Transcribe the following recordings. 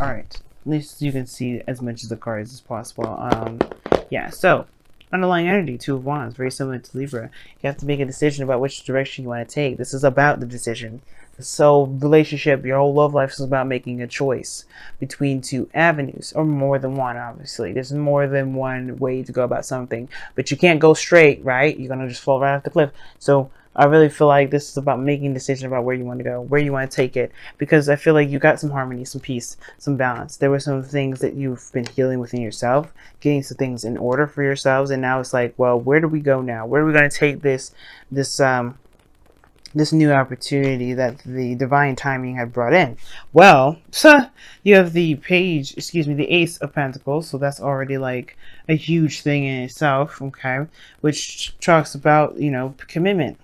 All right. At least you can see as much of the cards as possible. Yeah. So, underlying energy, Two of Wands, very similar to Libra. You have to make a decision about which direction you want to take. This is about the decision. So, relationship, your whole love life is about making a choice between two avenues, or more than one. Obviously, there's more than one way to go about something, but you can't go straight, right? You're gonna just fall right off the cliff. So, I really feel like this is about making a decision about where you want to go, where you want to take it, because I feel like you got some harmony, some peace, some balance. There were some things that you've been healing within yourself, getting some things in order for yourselves, and now it's like, well, where do we go now? Where are we going to take this new opportunity that the divine timing had brought in? Well, so you have the the Ace of Pentacles, so that's already like a huge thing in itself, okay, which talks about, commitment,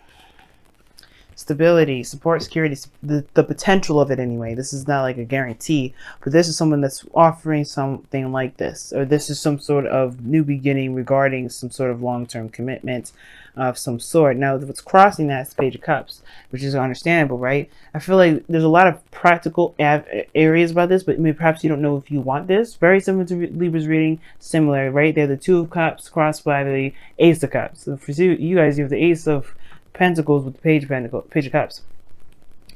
stability, support, security, the potential of it anyway. This is not like a guarantee, but this is someone that's offering something like this, or this is some sort of new beginning regarding some sort of long-term commitment of some sort. Now, what's crossing that is the Page of Cups, which is understandable, right? I feel like there's a lot of practical areas about this, but maybe perhaps you don't know if you want this. Very similar to Libra's reading, similar, right? They're the Two of Cups crossed by the Ace of Cups. So for you guys, you have the Ace of Pentacles with the Page of Cups.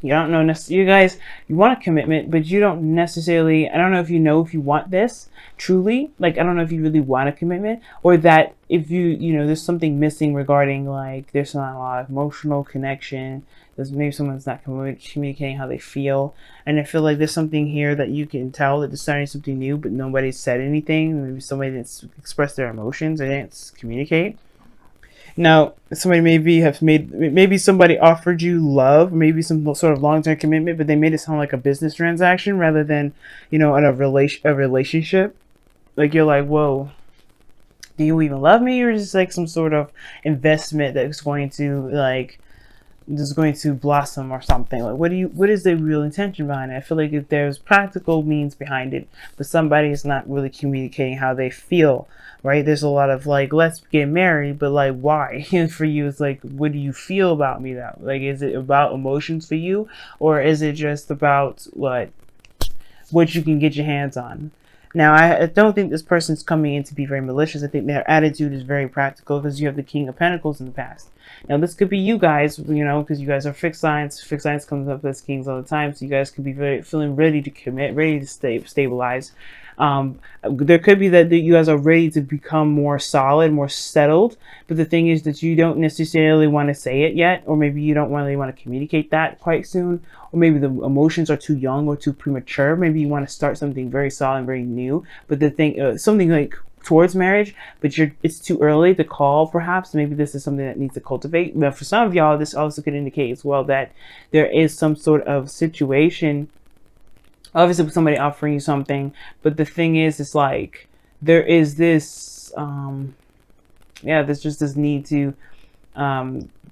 You don't know you guys, you want a commitment, but you don't necessarily, I don't know if you want this truly, like I don't know if you really want a commitment, or that if there's something missing regarding, like there's not a lot of emotional connection, there's maybe someone's not communicating how they feel, and I feel like there's something here that you can tell that they're starting something new, but nobody said anything. Maybe somebody didn't express their emotions, or didn't communicate. Now, somebody maybe somebody offered you love, maybe some sort of long-term commitment, but they made it sound like a business transaction rather than, in a relationship. Like you're like, whoa, do you even love me, or is this like some sort of investment that's going to blossom or something? Like, what is the real intention behind it? I feel like if there's practical means behind it, but somebody is not really communicating how they feel, right? There's a lot of like, let's get married, but like, why? And for you, it's like, what do you feel about me now? Like, is it about emotions for you, or is it just about what you can get your hands on? Now, I don't think this person's coming in to be very malicious. I think their attitude is very practical, because you have the King of Pentacles in the past. Now, this could be you guys, because you guys are fixed signs. Fixed signs comes up as kings all the time, so you guys could be feeling ready to commit, ready to stabilize. There could be that you guys are ready to become more solid, more settled, but the thing is that you don't necessarily want to say it yet, or maybe you don't really want to communicate that quite soon, or maybe the emotions are too young or too premature. Maybe you want to start something very solid, very new, but the thing, something like towards marriage, but it's too early to call. Perhaps maybe this is something that needs to cultivate. But for some of y'all, this also could indicate as well that there is some sort of situation, obviously with somebody offering you something, but the thing is, it's like there is this there's just this need to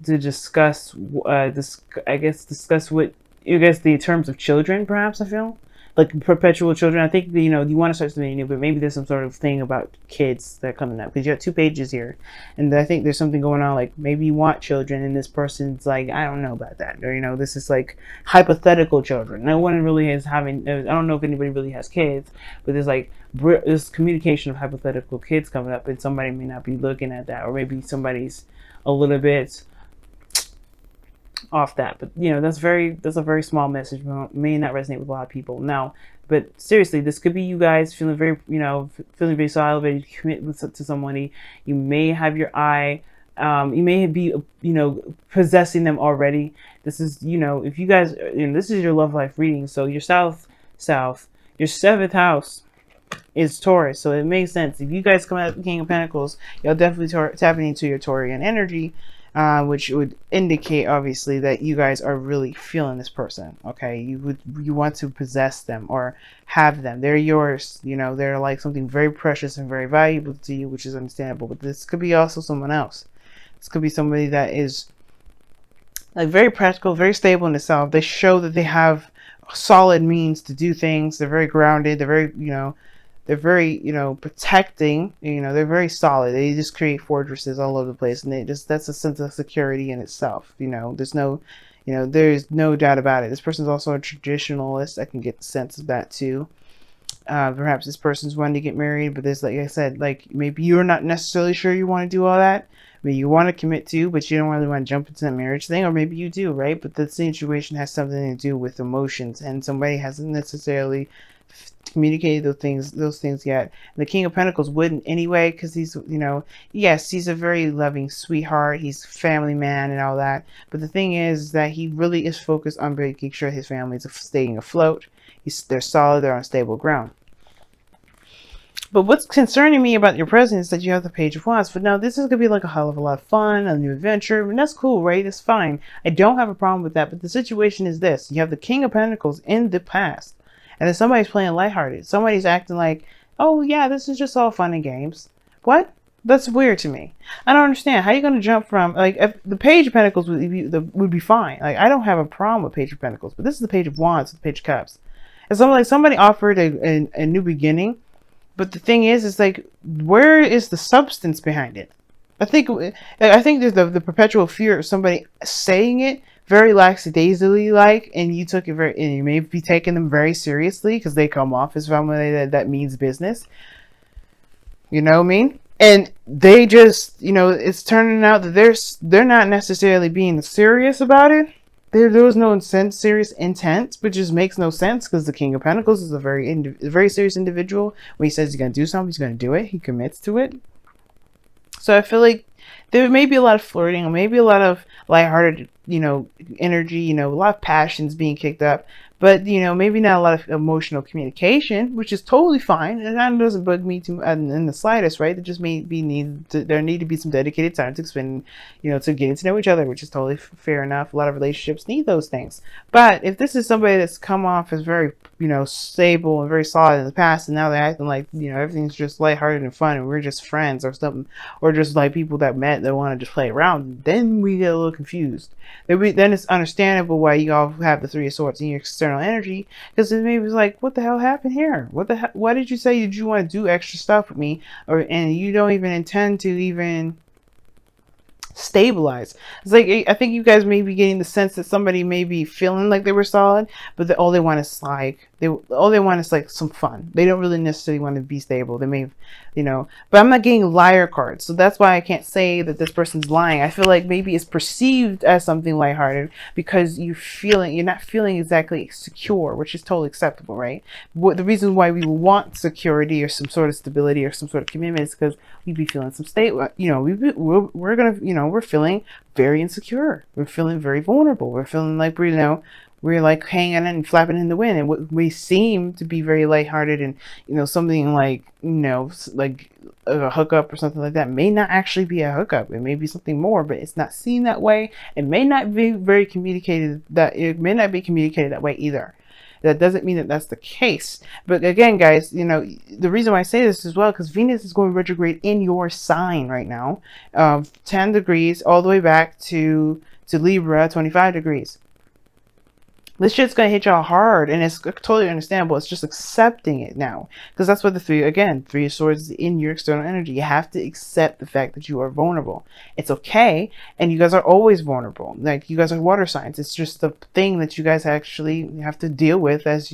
discuss this, I guess, discuss what you guys, the terms of children, perhaps. I feel like perpetual children. I think that, you want to start something new, but maybe there's some sort of thing about kids that are coming up, because you have 2 pages here, and I think there's something going on, like maybe you want children, and this person's like, I don't know about that, or this is like hypothetical children. No one really is having, I don't know if anybody really has kids, but there's like this communication of hypothetical kids coming up, and somebody may not be looking at that, or maybe somebody's a little bit off that, but that's a very small message, may not resonate with a lot of people now. But seriously, this could be you guys feeling very feeling very solid, ready to commit to somebody. You may have your eye, you may be possessing them already. This is, if you guys, this is your love life reading, so your south your 7th house is Taurus, so it makes sense. If you guys come out the King of Pentacles, you'll definitely tapping into your Taurian energy, which would indicate obviously that you guys are really feeling this person. Okay, you want to possess them or have them. They're yours. They're like something very precious and very valuable to you, which is understandable. But this could be also someone else. This could be somebody that is like very practical, very stable in itself. They show that they have solid means to do things. They're very grounded. They're very they're very protecting. They're very solid. They just create fortresses all over the place, and that's a sense of security in itself. There's no doubt about it. This person's also a traditionalist. I can get the sense of that too. Perhaps this person's wanting to get married, but there's, like I said, like maybe you're not necessarily sure you want to do all that. Maybe you want to commit to, but you don't really want to jump into that marriage thing, or maybe you do, right? But the situation has something to do with emotions, and somebody hasn't necessarily communicated those things yet. And the King of Pentacles wouldn't anyway, because he's, yes, he's a very loving sweetheart. He's a family man and all that. But the thing is that he really is focused on making sure his family is staying afloat. They're solid. They're on stable ground. But what's concerning me about your present is that you have the Page of Wands. But now this is going to be like a hell of a lot of fun, a new adventure, and that's cool, right? It's fine. I don't have a problem with that. But the situation is this. You have the King of Pentacles in the past. And then somebody's playing lighthearted. Somebody's acting like, oh yeah, this is just all fun and games. What? That's weird to me. I don't understand. How are you going to jump from, like, if the Page of Pentacles would be fine. Like, I don't have a problem with Page of Pentacles. But this is the Page of Wands, the Page of Cups. And somebody offered a new beginning. But the thing is like, where is the substance behind it? I think there's the perpetual fear of somebody saying it very lackadaisically, like, and you took it and you may be taking them very seriously because they come off as somebody that means business. You know what I mean? And they just, it's turning out that they're not necessarily being serious about it. There was no serious intent, which just makes no sense because the King of Pentacles is a very serious individual. When he says he's going to do something, he's going to do it. He commits to it. So I feel like there may be a lot of flirting, maybe a lot of lighthearted, energy, a lot of passions being kicked up, but, maybe not a lot of emotional communication, which is totally fine. And that doesn't bug me too in the slightest, right? There just there need to be some dedicated time to spend, to getting to know each other, which is totally fair enough. A lot of relationships need those things. But if this is somebody that's come off as very, stable and very solid in the past, and now they're acting like, everything's just lighthearted and fun and we're just friends or something, or just like people that met that want to just play around, then we get a little confused. Then it's understandable why you all have the Three of Swords in your external energy, because it maybe was like, what the hell happened here? Why did you say that you want to do extra stuff with me, and you don't even intend to even stabilize? It's like, I think you guys may be getting the sense that somebody may be feeling like they were solid, but all they want is like some fun. They don't really necessarily want to be stable. They may, but I'm not getting liar cards, so that's why I can't say that this person's lying. I feel like maybe it's perceived as something lighthearted because you're not feeling exactly secure, which is totally acceptable, right? The reason why we want security or some sort of stability or some sort of commitment is because we'd be feeling some state, we're feeling very insecure. We're feeling very vulnerable. We're feeling like we're like hanging and flapping in the wind, and what we seem to be very lighthearted and something like like a hookup or something like that may not actually be a hookup. It may be something more, but it's not seen that way. It may not be communicated that way either. That doesn't mean that that's the case. But again, guys, the reason why I say this as well, because Venus is going retrograde in your sign right now, 10 degrees all the way back to Libra, 25 degrees. This shit's going to hit y'all hard, and it's totally understandable. It's just accepting it now. Because that's what the Three of Swords is in your external energy. You have to accept the fact that you are vulnerable. It's okay, and you guys are always vulnerable. Like, you guys are water signs. It's just the thing that you guys actually have to deal with as,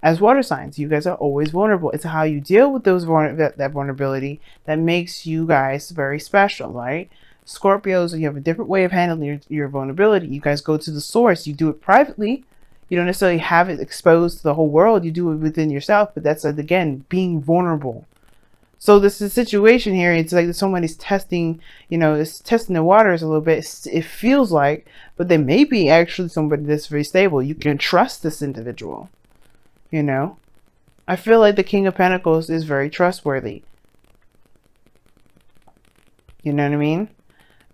as water signs. You guys are always vulnerable. It's how you deal with that vulnerability that makes you guys very special, right? Scorpios, you have a different way of handling your vulnerability. You guys go to the source. You do it privately. You don't necessarily have it exposed to the whole world. You do it within yourself, but that's, again, being vulnerable. So this is a situation here. It's like somebody's testing, it's testing the waters a little bit. It feels like, but they may be actually somebody that's very stable. You can trust this individual, I feel like the King of Pentacles is very trustworthy. You know what I mean?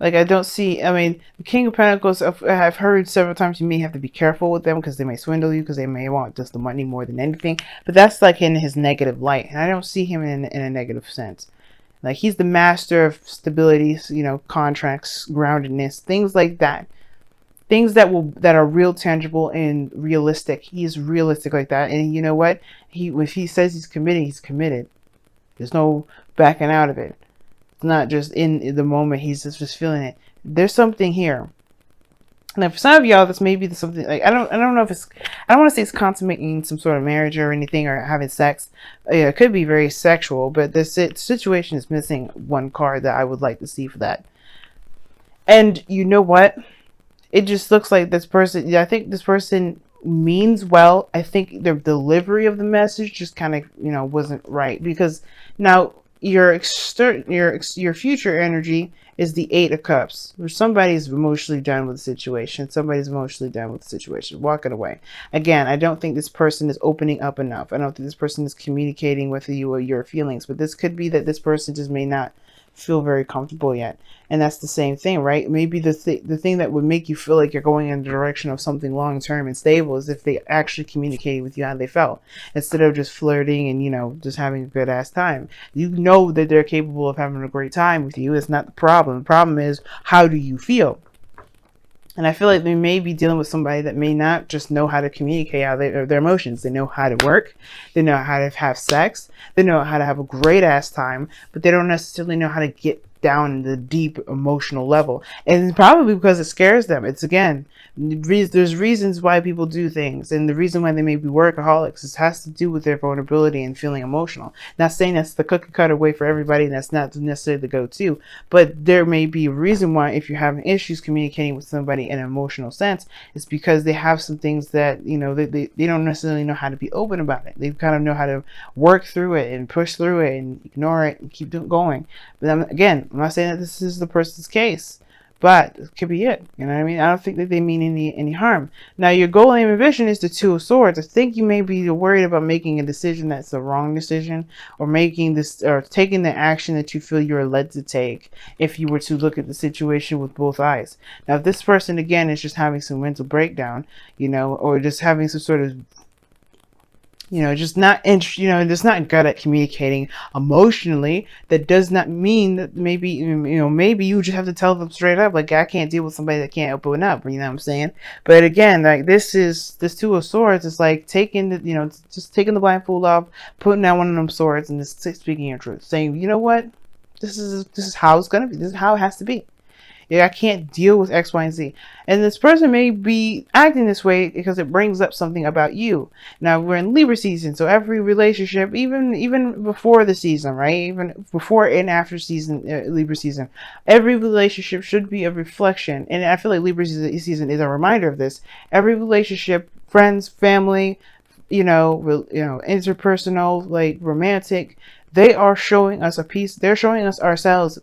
Like, the King of Pentacles, I've heard several times you may have to be careful with them because they may swindle you, because they may want just the money more than anything. But that's like in his negative light. And I don't see him in a negative sense. Like, he's the master of stability, contracts, groundedness, things like that. Things that are real, tangible, and realistic. He's realistic like that. And you know what? If he says he's committing, he's committed. There's no backing out of it. Not just in the moment, he's just feeling it. There's something here. Now, for some of y'all, this may be something like I don't know if it's I don't want to say it's consummating some sort of marriage or anything or having sex. Yeah, it could be very sexual, but this situation is missing one card that I would like to see for that. And you know what? It just looks like this person. Yeah, I think this person means well. I think the delivery of the message just kind of wasn't right, because now your future energy is the Eight of Cups, where somebody's emotionally done with the situation. Somebody's emotionally done with the situation, walking away. Again, I don't think this person is opening up enough. I don't think this person is communicating with you or your feelings. But this could be that this person just may not feel very comfortable yet. And that's the same thing, right? Maybe the thing that would make you feel like you're going in the direction of something long-term and stable is if they actually communicated with you how they felt, instead of just flirting and just having a good ass time. You know that they're capable of having a great time with you. It's not the problem. The problem is, how do you feel? And I feel like they may be dealing with somebody that may not just know how to communicate how their emotions. They know how to work. They know how to have sex. They know how to have a great ass time, but they don't necessarily know how to get down in the deep emotional level. And probably because it scares them. It's, again, there's reasons why people do things, and the reason why they may be workaholics, it has to do with their vulnerability and feeling emotional. Not saying that's the cookie cutter way for everybody, and that's not necessarily the go-to, but there may be a reason why, if you're having issues communicating with somebody in an emotional sense, it's because they have some things that they don't necessarily know how to be open about it. They kind of know how to work through it and push through it and ignore it and keep going. But again, I'm not saying that this is the person's case, but it could be it. You know what I mean? I don't think that they mean any harm. Now, your goal, aim, and vision is the Two of Swords. I think you may be worried about making a decision that's the wrong decision, or making this, or taking the action that you feel you're led to take if you were to look at the situation with both eyes. Now, if this person, again, is just having some mental breakdown, or just having some sort of just not just not good at communicating emotionally, that does not mean that maybe you just have to tell them straight up, like, I can't deal with somebody that can't open up, you know what I'm saying? But again, like, this Two of Swords is like taking the just taking the blindfold off, putting down one of them swords, and just speaking your truth, saying, you know what, this is how it's gonna be, this is how it has to be. Yeah, I can't deal with X, Y, and Z. And this person may be acting this way because it brings up something about you. Now, we're in Libra season, so every relationship, even before the season, right? Even before and after season, Libra season, every relationship should be a reflection. And I feel like Libra season is a reminder of this. Every relationship, friends, family, interpersonal, like romantic, they are showing us a piece. They're showing us ourselves.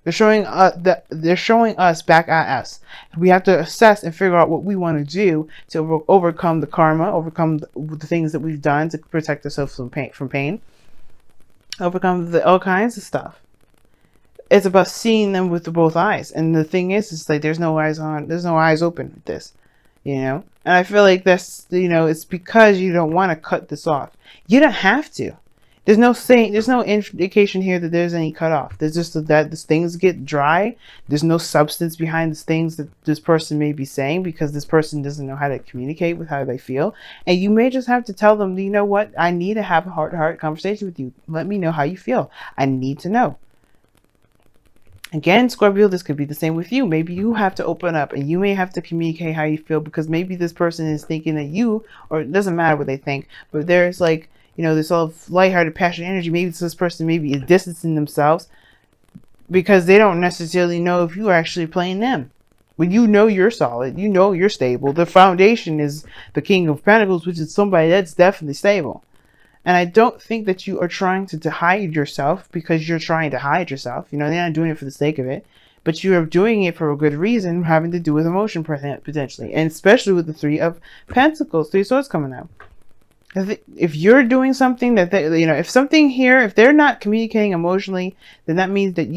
They're showing us back at us. We have to assess and figure out what we want to do to overcome the karma, overcome the things that we've done to protect ourselves from pain, overcome all kinds of stuff. It's about seeing them with both eyes. And the thing is, it's like there's no eyes open with this, And I feel like that's, it's because you don't want to cut this off. You don't have to. There's no indication here that there's any cutoff. There's just that these things get dry. There's no substance behind these things that this person may be saying, because this person doesn't know how to communicate with how they feel. And you may just have to tell them, you know what? I need to have a heart-to-heart conversation with you. Let me know how you feel. I need to know. Again, Scorpio, this could be the same with you. Maybe you have to open up, and you may have to communicate how you feel, because maybe this person is thinking that you, or it doesn't matter what they think, but there's like, this all lighthearted, passionate energy. Maybe this person maybe is distancing themselves because they don't necessarily know if you are actually playing them. When you're solid, you're stable. The foundation is the King of Pentacles, which is somebody that's definitely stable. And I don't think that you are trying to hide yourself because you're trying to hide yourself. They're not doing it for the sake of it, but you are doing it for a good reason, having to do with emotion potentially, and especially with the Three of Pentacles, Three Swords coming out. If you're doing something that if they're not communicating emotionally, then that means that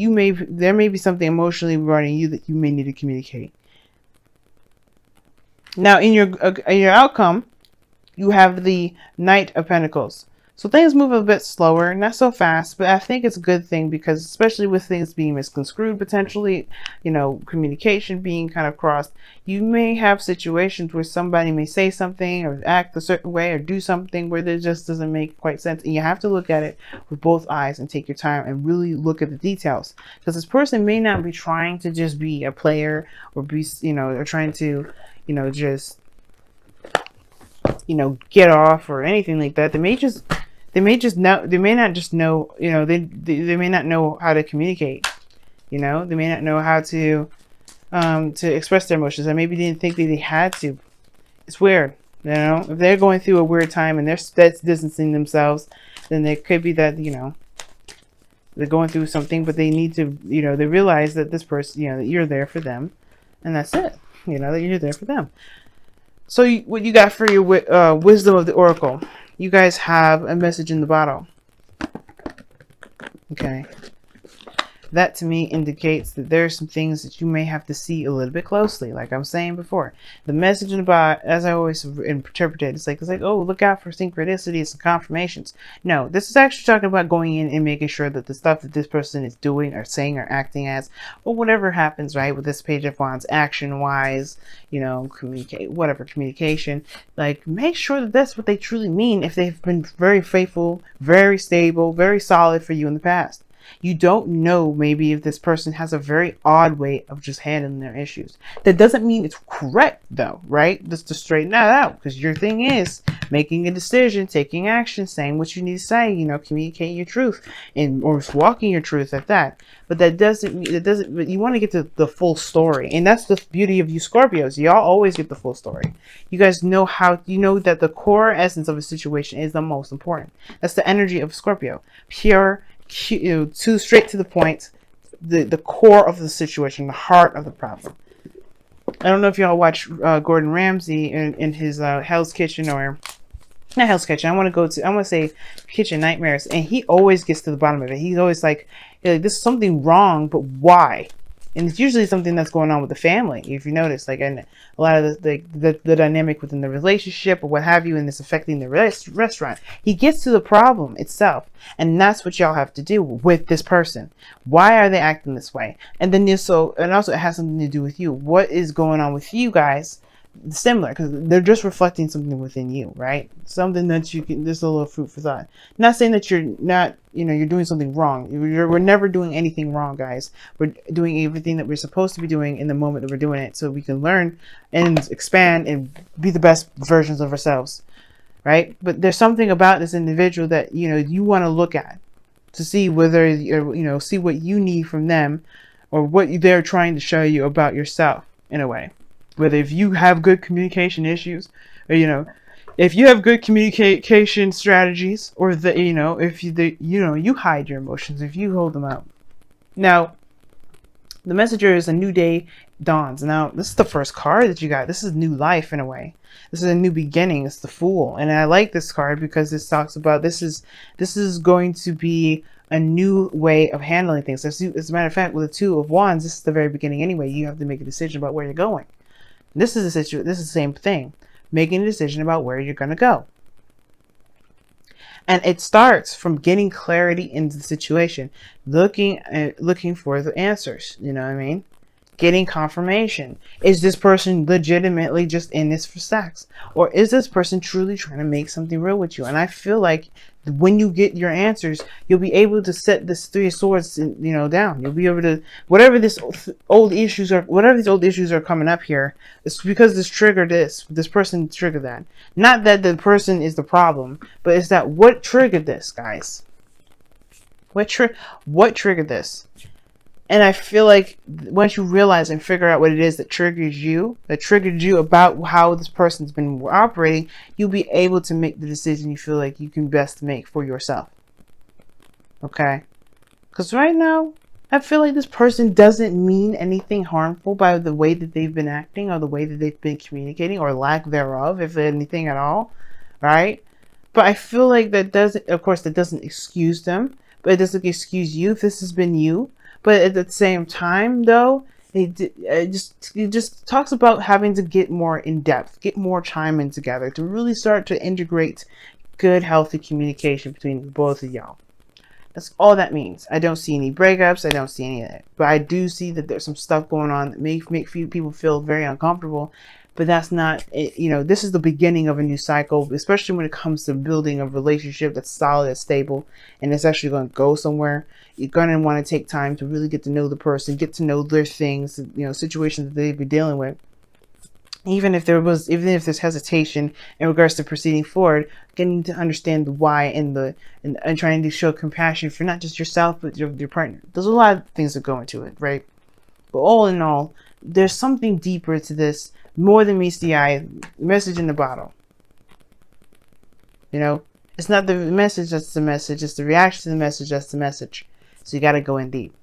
there may be something emotionally regarding you that you may need to communicate. Now, in your outcome, you have the Knight of Pentacles. So things move a bit slower, not so fast, but I think it's a good thing because especially with things being misconstrued potentially, you know, communication being kind of crossed, you may have situations where somebody may say something or act a certain way or do something where it just doesn't make quite sense. And you have to look at it with both eyes and take your time and really look at the details. Because this person may not be trying to just be a player or be, you know, or trying to, you know, just, you know, get off or anything like that. They may just know, they may not just know, you know, they may not know how to communicate, you know, they may not know how to express their emotions. I maybe didn't think that they had to. It's weird, you know, if they're going through a weird time and that's distancing themselves, then it could be that, you know, they're going through something, but they need to, you know, they realize that this person, you know, that you're there for them, and that's it, you know, that you're there for them. So what you got for your wisdom of the oracle? You guys have a message in the bottle. Okay. That to me indicates that there are some things that you may have to see a little bit closely. Like I'm saying before, the message in the bottle, as I always interpret it, it's like, oh, look out for synchronicities and confirmations. No, this is actually talking about going in and making sure that the stuff that this person is doing or saying or acting as, or whatever happens, right, with this Page of Wands, action-wise, you know, communication, like make sure that that's what they truly mean if they've been very faithful, very stable, very solid for you in the past. You don't know maybe if this person has a very odd way of just handling their issues. That doesn't mean it's correct though, right? Just to straighten that out, because your thing is making a decision, taking action, saying what you need to say, you know, communicating your truth and or walking your truth at that. But but you want to get to the full story. And that's the beauty of you Scorpios. Y'all always get the full story. You guys know you know that the core essence of a situation is the most important. That's the energy of Scorpio. Pure, too straight to the point, the core of the situation, the heart of the problem. I don't know if y'all watch Gordon Ramsay in his Hell's Kitchen, or not Hell's Kitchen. I want to say Kitchen Nightmares, and he always gets to the bottom of it. He's always like, this is something wrong, but why? And it's usually something that's going on with the family, if you notice, like, and a lot of the dynamic within the relationship or what have you, and it's affecting the restaurant. He gets to the problem itself, and that's what y'all have to do with this person. Why are they acting this way? And then also it has something to do with you. What is going on with you guys? Similar, because they're just reflecting something within you, right? Something that you can, there's a little food for thought. Not saying that you're not, you know, you're doing something wrong. We're never doing anything wrong, guys. We're doing everything that we're supposed to be doing in the moment that we're doing it, so we can learn and expand and be the best versions of ourselves, right? But there's something about this individual that, you know, you want to look at to see whether, you know, see what you need from them or what they're trying to show you about yourself in a way. Whether if you have good communication issues, or, you know, if you have good communication strategies, or the, you know, if you hide your emotions, if you hold them out. Now, the messenger is a new day dawns. Now, this is the first card that you got. This is new life in a way. This is a new beginning. It's the Fool, and I like this card because this talks about this is going to be a new way of handling things. As a matter of fact, with the Two of Wands, this is the very beginning anyway. You have to make a decision about where you're going. This is the same thing, making a decision about where you're going to go. And it starts from getting clarity into the situation, looking for the answers, you know what I mean? Getting confirmation. Is this person legitimately just in this for sex? Or is this person truly trying to make something real with you? And I feel like when you get your answers, you'll be able to set this Three of Swords, you know, down. You'll be able to, whatever these old issues are coming up here, it's because this person triggered that. Not that the person is the problem, but it's that what triggered this, guys? What triggered this? And I feel like once you realize and figure out what it is that triggered you about how this person's been operating, you'll be able to make the decision you feel like you can best make for yourself. Okay? Because right now, I feel like this person doesn't mean anything harmful by the way that they've been acting or the way that they've been communicating or lack thereof, if anything at all. Right? But I feel like that doesn't excuse them, but it doesn't excuse you if this has been you. But at the same time, though, it just talks about having to get more in depth, get more time in together to really start to integrate good, healthy communication between both of y'all. That's all that means. I don't see any breakups. I don't see any of that. But I do see that there's some stuff going on that make few people feel very uncomfortable. But that's not it. You know, this is the beginning of a new cycle, especially when it comes to building a relationship that's solid, that's stable, and it's actually going to go somewhere. You're going to want to take time to really get to know the person, get to know their things, you know, situations that they'd be dealing with. Even if there's hesitation in regards to proceeding forward, getting to understand the why and trying to show compassion for not just yourself but your partner. There's a lot of things that go into it, right? But all in all, there's something deeper to this, more than meets the eye. Message in the bottle. You know, it's not the message that's the message; it's the reaction to the message that's the message. So you got to go in deep.